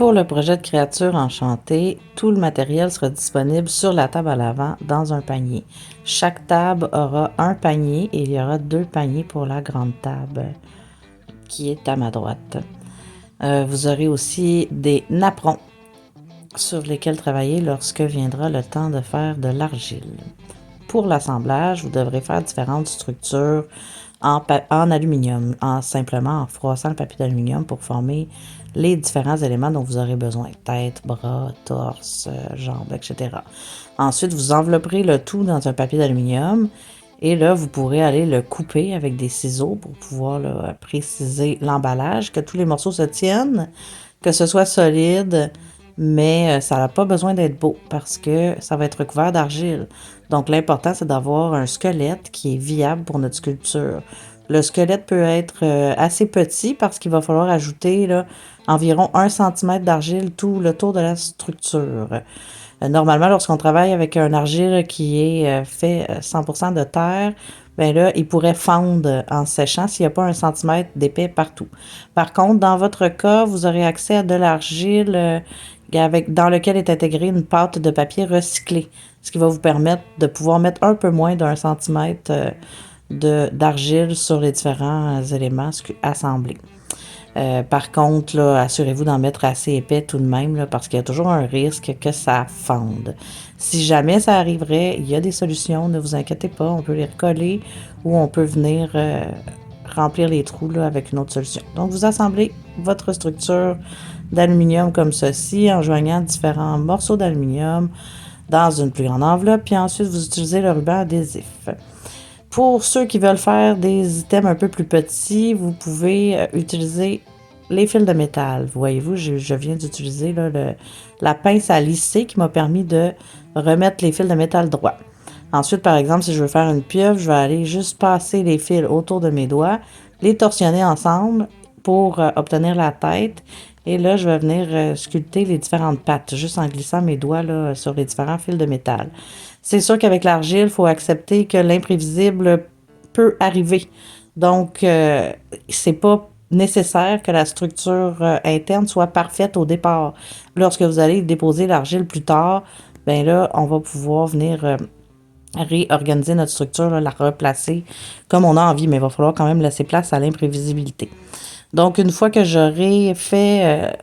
Pour le projet de créature enchantée, tout le matériel sera disponible sur la table à l'avant dans un panier. Chaque table aura un panier et il y aura 2 paniers pour la grande table qui est à ma droite. Vous aurez aussi des napperons sur lesquels travailler lorsque viendra le temps de faire de l'argile. Pour l'assemblage, vous devrez faire différentes structures en aluminium, simplement en froissant le papier d'aluminium pour former les différents éléments dont vous aurez besoin. Tête, bras, torse, jambes, etc. Ensuite, vous envelopperez le tout dans un papier d'aluminium et là, vous pourrez aller le couper avec des ciseaux pour pouvoir là, préciser l'emballage, que tous les morceaux se tiennent, que ce soit solide, mais ça n'a pas besoin d'être beau parce que ça va être recouvert d'argile. Donc, l'important, c'est d'avoir un squelette qui est viable pour notre sculpture. Le squelette peut être assez petit parce qu'il va falloir ajouter là, environ 1 cm d'argile tout le tour de la structure. Normalement, lorsqu'on travaille avec un argile qui est fait 100% de terre, ben là, il pourrait fondre en séchant s'il n'y a pas 1 cm d'épais partout. Par contre, dans votre cas, vous aurez accès à de l'argile dans lequel est intégrée une pâte de papier recyclé, ce qui va vous permettre de pouvoir mettre un peu moins d'1 centimètre d'argile sur les différents éléments assemblés. Par contre, là, assurez-vous d'en mettre assez épais tout de même, là, parce qu'il y a toujours un risque que ça fonde. Si jamais ça arriverait, il y a des solutions, ne vous inquiétez pas, on peut les recoller ou on peut venir remplir les trous là, avec une autre solution. Donc, vous assemblez votre structure d'aluminium comme ceci en joignant différents morceaux d'aluminium dans une plus grande enveloppe, puis ensuite, vous utilisez le ruban adhésif. Pour ceux qui veulent faire des items un peu plus petits, vous pouvez utiliser les fils de métal. Voyez-vous, je viens d'utiliser la pince à lisser qui m'a permis de remettre les fils de métal droits. Ensuite, par exemple, si je veux faire une pieuvre, je vais aller juste passer les fils autour de mes doigts, les torsionner ensemble pour obtenir la tête. Et là, je vais venir sculpter les différentes pattes, juste en glissant mes doigts là, sur les différents fils de métal. C'est sûr qu'avec l'argile, il faut accepter que l'imprévisible peut arriver. Donc, c'est pas nécessaire que la structure interne soit parfaite au départ. Lorsque vous allez déposer l'argile plus tard, ben là, on va pouvoir venir réorganiser notre structure, là, la replacer comme on a envie, mais il va falloir quand même laisser place à l'imprévisibilité. Donc, une fois que j'aurai fait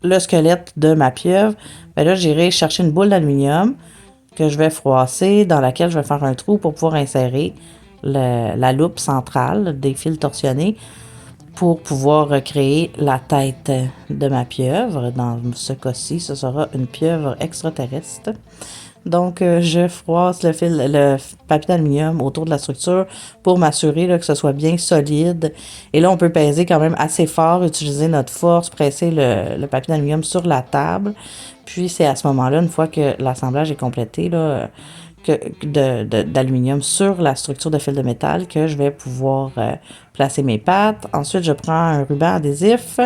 le squelette de ma pieuvre, ben là, j'irai chercher une boule d'aluminium que je vais froisser, dans laquelle je vais faire un trou pour pouvoir insérer la loupe centrale des fils torsionnés pour pouvoir recréer la tête de ma pieuvre. Dans ce cas-ci, ce sera une pieuvre extraterrestre. Donc, je froisse le papier d'aluminium autour de la structure pour m'assurer là, que ce soit bien solide. Et là, on peut peser quand même assez fort, utiliser notre force, presser le papier d'aluminium sur la table. Puis, c'est à ce moment-là, une fois que l'assemblage est complété, là, d'aluminium sur la structure de fil de métal, que je vais pouvoir placer mes pattes. Ensuite, je prends un ruban adhésif.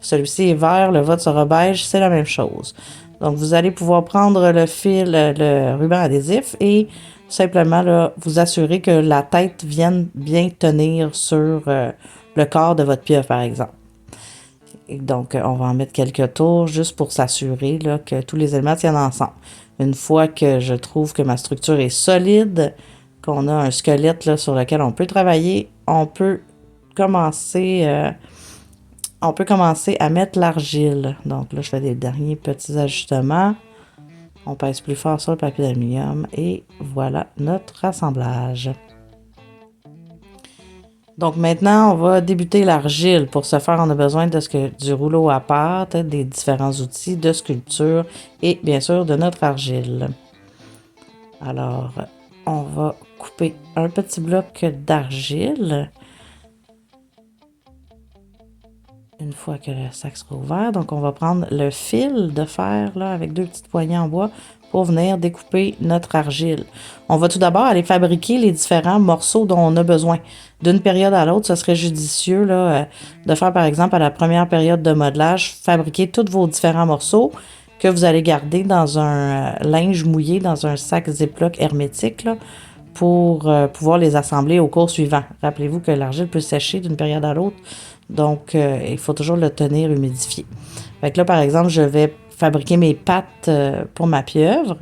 Celui-ci est vert, le vôtre sera beige, c'est la même chose. Donc, vous allez pouvoir prendre le ruban adhésif et simplement là, vous assurer que la tête vienne bien tenir sur le corps de votre pieuvre, par exemple. Et donc, on va en mettre quelques tours juste pour s'assurer là, que tous les éléments tiennent ensemble. Une fois que je trouve que ma structure est solide, qu'on a un squelette là, sur lequel on peut travailler, on peut commencer à mettre l'argile. Donc là, je fais des derniers petits ajustements. On pèse plus fort sur le papier d'aluminium et voilà notre assemblage. Donc maintenant, on va débuter l'argile. Pour ce faire, on a besoin du rouleau à pâte, des différents outils de sculpture et bien sûr de notre argile. Alors, on va couper un petit bloc d'argile. Une fois que le sac sera ouvert, donc on va prendre le fil de fer là, avec 2 petites poignées en bois pour venir découper notre argile. On va tout d'abord aller fabriquer les différents morceaux dont on a besoin. D'une période à l'autre, ce serait judicieux là, de faire par exemple à la première période de modelage, fabriquer tous vos différents morceaux que vous allez garder dans un linge mouillé, dans un sac Ziploc hermétique là, pour pouvoir les assembler au cours suivant. Rappelez-vous que l'argile peut sécher d'une période à l'autre. Donc, il faut toujours le tenir humidifié. Fait que là, par exemple, je vais fabriquer mes pattes pour ma pieuvre.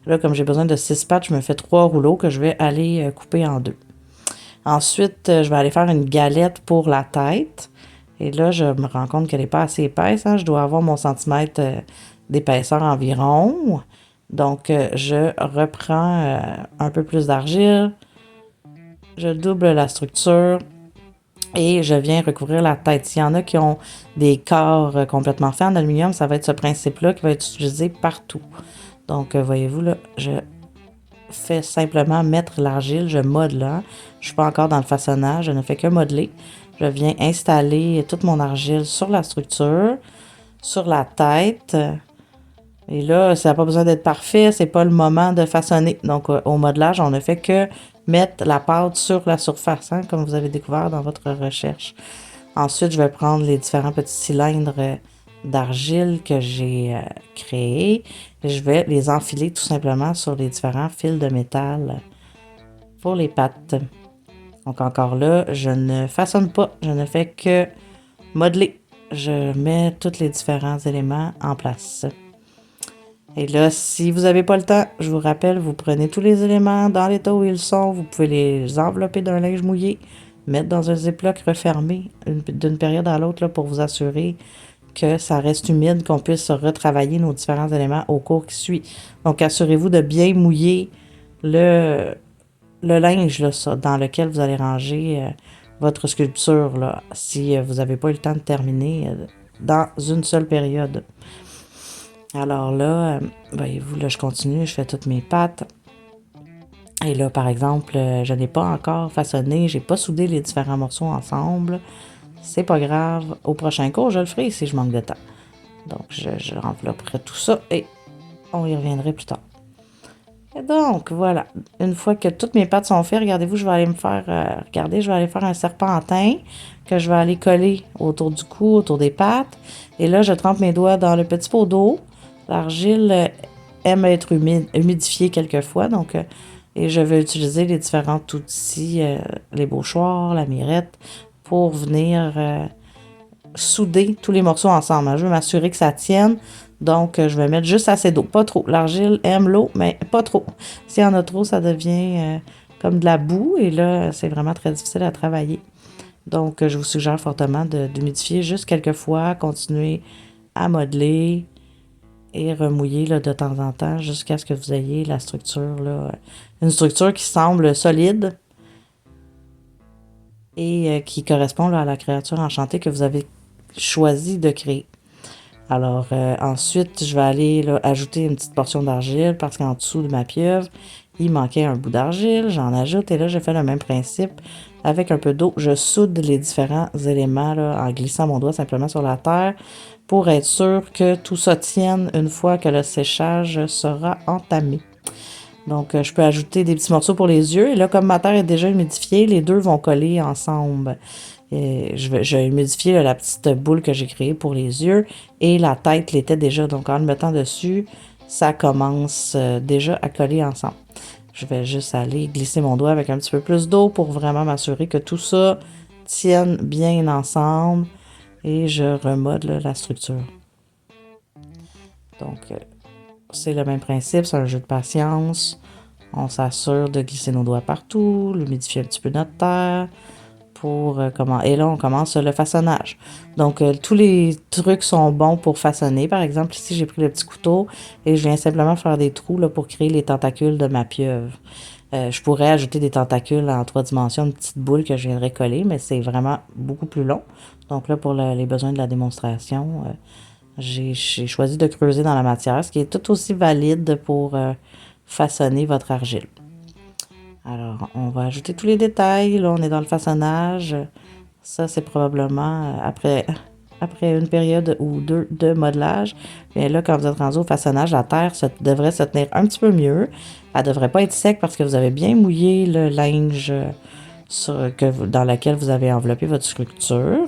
Là, comme j'ai besoin de 6 pattes, je me fais 3 rouleaux que je vais aller couper en 2. Ensuite, je vais aller faire une galette pour la tête. Et là, je me rends compte qu'elle n'est pas assez épaisse. Hein. Je dois avoir mon centimètre d'épaisseur environ. Donc, je reprends un peu plus d'argile. Je double la structure. Et je viens recouvrir la tête. S'il y en a qui ont des corps complètement faits en aluminium, ça va être ce principe-là qui va être utilisé partout. Donc, voyez-vous, là, je fais simplement mettre l'argile, je modele. Hein. Je ne suis pas encore dans le façonnage, je ne fais que modeler. Je viens installer toute mon argile sur la structure, sur la tête. Et là, ça n'a pas besoin d'être parfait, c'est pas le moment de façonner. Donc, au modelage, on ne fait que mettre la pâte sur la surface, hein, comme vous avez découvert dans votre recherche. Ensuite, je vais prendre les différents petits cylindres d'argile que j'ai créés et je vais les enfiler tout simplement sur les différents fils de métal pour les pattes. Donc encore là, je ne façonne pas, je ne fais que modeler. Je mets tous les différents éléments en place. Et là, si vous n'avez pas le temps, je vous rappelle, vous prenez tous les éléments dans l'état où ils sont, vous pouvez les envelopper d'un linge mouillé, mettre dans un ziploc refermé d'une période à l'autre pour vous assurer que ça reste humide, qu'on puisse retravailler nos différents éléments au cours qui suit. Donc, assurez-vous de bien mouiller le linge là, dans lequel vous allez ranger votre sculpture là, si vous n'avez pas eu le temps de terminer dans une seule période. Alors là, voyez-vous, là, je continue, je fais toutes mes pattes. Et là, par exemple, je n'ai pas encore façonné, j'ai pas soudé les différents morceaux ensemble. C'est pas grave. Au prochain cours, je le ferai si je manque de temps. Donc, je envelopperai tout ça et on y reviendrait plus tard. Et donc, voilà. Une fois que toutes mes pattes sont faites, regardez-vous, je vais aller me faire... je vais aller faire un serpentin que je vais aller coller autour du cou, autour des pattes. Et là, je trempe mes doigts dans le petit pot d'eau. L'argile aime être humidifiée quelquefois, donc... et je vais utiliser les différents outils, les bauchoirs, la mirette, pour venir souder tous les morceaux ensemble. Je veux m'assurer que ça tienne. Donc, je vais mettre juste assez d'eau. Pas trop. L'argile aime l'eau, mais pas trop. S'il y en a trop, ça devient comme de la boue. Et là, c'est vraiment très difficile à travailler. Donc, je vous suggère fortement d'humidifier juste quelques fois. Continuer à modeler et remouiller là, de temps en temps jusqu'à ce que vous ayez la structure. Là, une structure qui semble solide et qui correspond là, à la créature enchantée que vous avez choisi de créer. Alors, ensuite, je vais aller là, ajouter une petite portion d'argile parce qu'en dessous de ma pieuvre, il manquait un bout d'argile. J'en ajoute et là, je fais le même principe. Avec un peu d'eau, je soude les différents éléments là, en glissant mon doigt simplement sur la terre pour être sûr que tout ça tienne une fois que le séchage sera entamé. Donc, je peux ajouter des petits morceaux pour les yeux. Et là, comme ma terre est déjà humidifiée, les deux vont coller ensemble. Et je vais humidifier la petite boule que j'ai créée pour les yeux. Et la tête l'était déjà. Donc, en le mettant dessus, ça commence déjà à coller ensemble. Je vais juste aller glisser mon doigt avec un petit peu plus d'eau pour vraiment m'assurer que tout ça tienne bien ensemble. Et je remodèle la structure. Donc, c'est le même principe, c'est un jeu de patience. On s'assure de glisser nos doigts partout, l'humidifier un petit peu notre terre. Et là, on commence le façonnage. Donc, tous les trucs sont bons pour façonner. Par exemple, ici, j'ai pris le petit couteau et je viens simplement faire des trous là, pour créer les tentacules de ma pieuvre. Je pourrais ajouter des tentacules en 3 dimensions, une petite boule que je viendrais coller, mais c'est vraiment beaucoup plus long. Donc là, pour les besoins de la démonstration, j'ai choisi de creuser dans la matière, ce qui est tout aussi valide pour façonner votre argile. Alors, on va ajouter tous les détails. Là, on est dans le façonnage. Ça, c'est probablement après une période ou deux de modelage. Mais là, quand vous êtes rendu au façonnage, la terre devrait se tenir un petit peu mieux. Elle ne devrait pas être sec parce que vous avez bien mouillé le linge dans lequel vous avez enveloppé votre structure.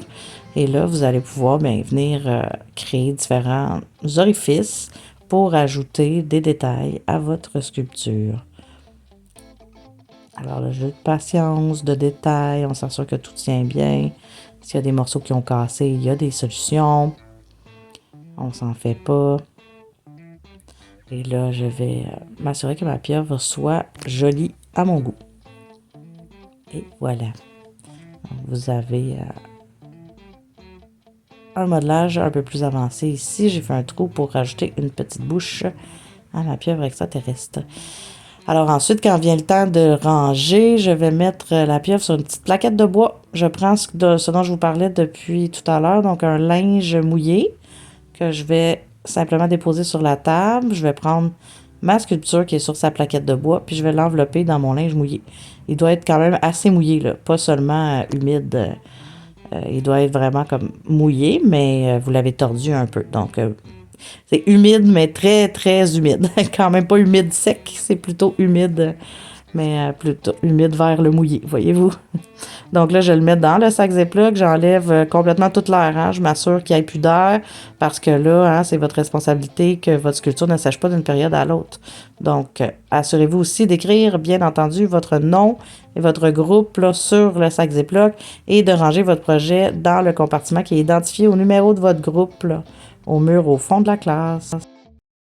Et là, vous allez pouvoir venir créer différents orifices pour ajouter des détails à votre sculpture. Alors, le jeu de patience, de détails, on s'assure que tout tient bien. S'il y a des morceaux qui ont cassé, il y a des solutions. On s'en fait pas. Et là, je vais m'assurer que ma pieuvre soit jolie à mon goût. Et voilà. Donc, vous avez un modelage un peu plus avancé ici. J'ai fait un trou pour rajouter une petite bouche à ma pieuvre extraterrestre. Alors ensuite, quand vient le temps de ranger, je vais mettre la pieuvre sur une petite plaquette de bois. Je prends ce dont je vous parlais depuis tout à l'heure, donc un linge mouillé que je vais simplement déposer sur la table. Je vais prendre ma sculpture qui est sur sa plaquette de bois, puis je vais l'envelopper dans mon linge mouillé. Il doit être quand même assez mouillé, là, pas seulement humide. Il doit être vraiment comme mouillé, mais vous l'avez tordu un peu. Donc, c'est humide, mais très, très humide. Quand même pas humide sec, c'est plutôt humide, mais plutôt humide vers le mouillé, voyez-vous. Donc là, je le mets dans le sac Ziploc, j'enlève complètement toute l'air. Hein. Je m'assure qu'il n'y ait plus d'air parce que là, hein, c'est votre responsabilité que votre sculpture ne sèche pas d'une période à l'autre. Donc, assurez-vous aussi d'écrire, bien entendu, votre nom et votre groupe là, sur le sac Ziploc et de ranger votre projet dans le compartiment qui est identifié au numéro de votre groupe, là, au mur au fond de la classe.